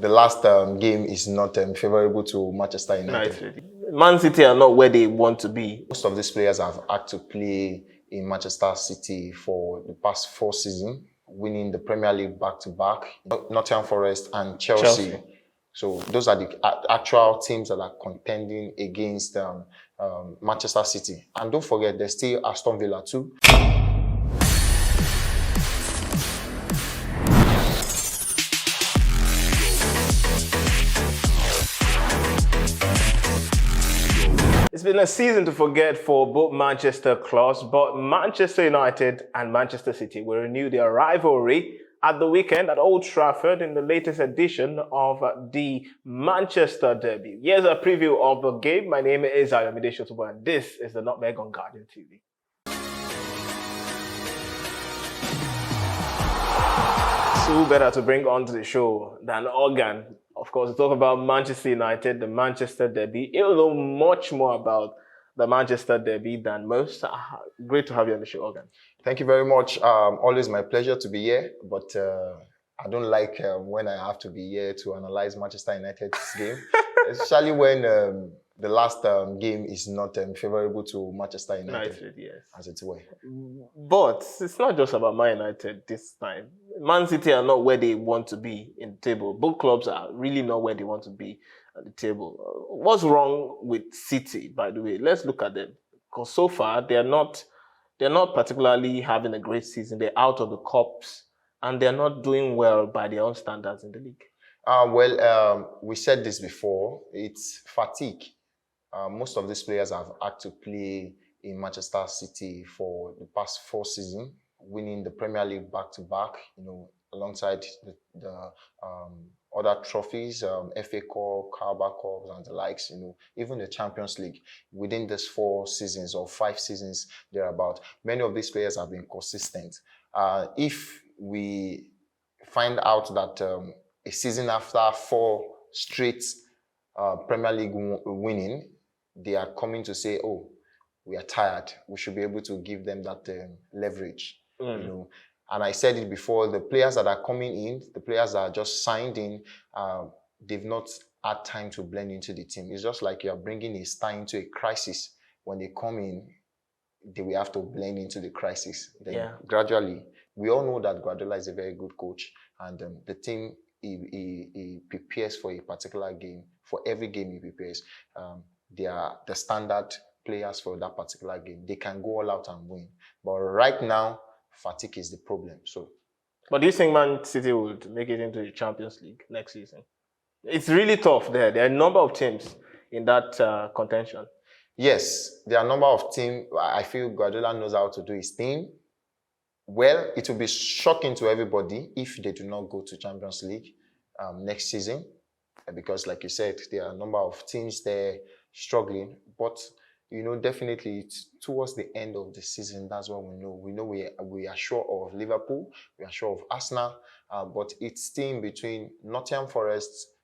The last game is not favorable to Manchester United. Mancity are not where they want to be. Most of these players have had to play in Manchester City for the past 4 seasons, winning the Premier League back-to-back, Nottingham Forest and Chelsea. So those are the actual teams that are contending against Manchester City. And don't forget, there's still Aston Villa too. It's been a season to forget for both Manchester clubs, but Manchester United and Manchester City will renew their rivalry at the weekend at Old Trafford in the latest edition of the Manchester Derby. Here's a preview of the game. My name is Ayomide Sotubo, and this is the Nutmeg on Guardian TV. Who better to bring onto the show than Hogan? Of course, to talk about Manchester United, the Manchester Derby. He'll know much more about the Manchester Derby than most. Great to have you on the show, Hogan. Thank you very much. Always my pleasure to be here, but I don't like when I have to be here to analyze Manchester United's game, especially when the last game is not favorable to Manchester United, yes, as it were. But it's not just about Man United this time. Mancity are not where they want to be in the table. Both clubs are really not where they want to be at the table. What's wrong with City, by the way? Let's look at them. Because so far, they're not particularly having a great season. They're out of the cups, and they're not doing well by their own standards in the league. We said this before. It's fatigue. Most of these players have had to play in Manchester City for the past 4 seasons, winning the Premier League back-to-back, alongside the other trophies, FA Cup, Carabao Cup, and the likes, even the Champions League. Within these 4 seasons or 5 seasons, thereabout, many of these players have been consistent. If we find out that a season after 4 straight Premier League winning, they are coming to say, oh, we are tired. We should be able to give them that leverage, And I said it before, the players that are coming in, the players that are just signed in, they've not had time to blend into the team. It's just like you're bringing a star into a crisis. When they come in, they will have to blend into the crisis. Then gradually, we all know that Guardiola is a very good coach, and the team he prepares for a particular game. For every game he prepares, they are the standard players for that particular game. They can go all out and win. But right now, fatigue is the problem. But do you think Man City would make it into the Champions League next season? It's really tough there. There are a number of teams in that contention. Yes, there are a number of teams. I feel Guardiola knows how to do his thing. Well, it will be shocking to everybody if they do not go to Champions League next season, because like you said, there are a number of teams there struggling. But definitely it's towards the end of the season. That's what we know. We know we are sure of Liverpool, we are sure of Arsenal, but it's still in between Nottingham Forest,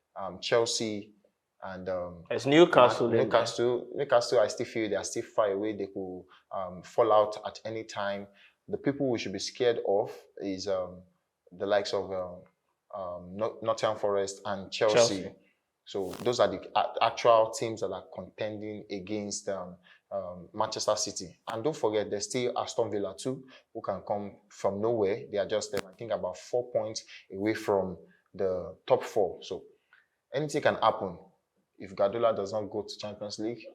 Chelsea, and it's Newcastle. Newcastle, I still feel they are still far away. They could fall out at any time. The people we should be scared of is the likes of Nottingham Forest and Chelsea. So those are the actual teams that are contending against Manchester City. And don't forget, there's still Aston Villa too, who can come from nowhere. They are just, I think, about 4 points away from the top 4. So anything can happen if Guardiola does not go to Champions League.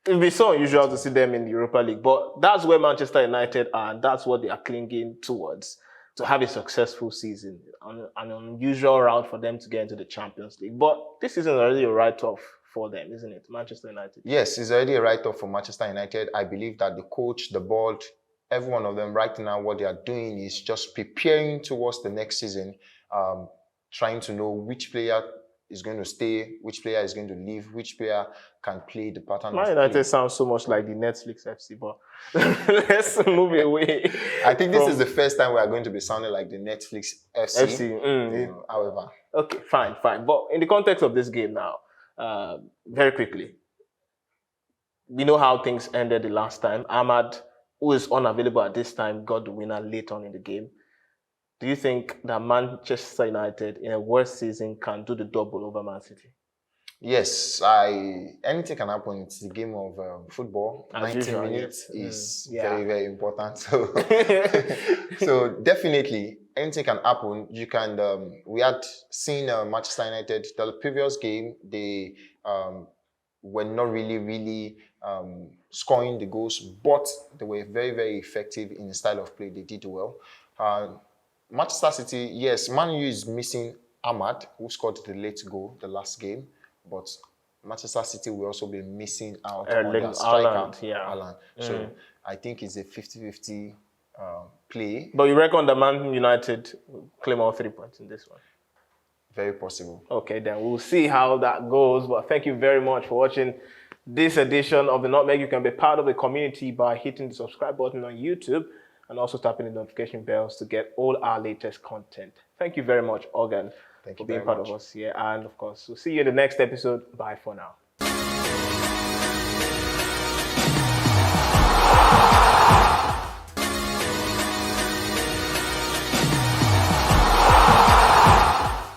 It would be so unusual to see them in the Europa League, but that's where Manchester United are, and that's what they are clinging towards, to have a successful season, an unusual route for them to get into the Champions League. But this season is already a write-off for them, isn't it, Manchester United? Yes, it's already a write-off for Manchester United. I believe that the coach, the board, every one of them right now, what they are doing is just preparing towards the next season, trying to know which player is going to stay, which player is going to leave, which player can play the pattern Man United sounds so much like the Netflix FC, but let's move away. I think this is the first time we are going to be sounding like the Netflix FC. However. Okay, fine. But in the context of this game now, very quickly, we know how things ended the last time. Ahmad, who is unavailable at this time, got the winner late on in the game. Do you think that Manchester United in a worst season can do the double over Man City? Yes, anything can happen. It's the game of football. As 90 usual, minutes yeah. is Yeah. very, very important. So, so definitely anything can happen. You can. We had seen Manchester United the previous game. They were not really scoring the goals, but they were very, very effective in the style of play. They did well. Manchester City, yes, Man U is missing Ahmad, who scored the late goal the last game, but Manchester City will also be missing out on their striker, Haaland, yeah. Haaland. So I think it's a 50-50 play. But you reckon that Man United will claim all 3 points in this one? Very possible. Okay, then we'll see how that goes. But thank you very much for watching this edition of the Nutmeg. You can be part of the community by hitting the subscribe button on YouTube and also tapping the notification bells to get all our latest content. Thank you very much, Hogan, for being part of us here. And of course, we'll see you in the next episode. Bye for now.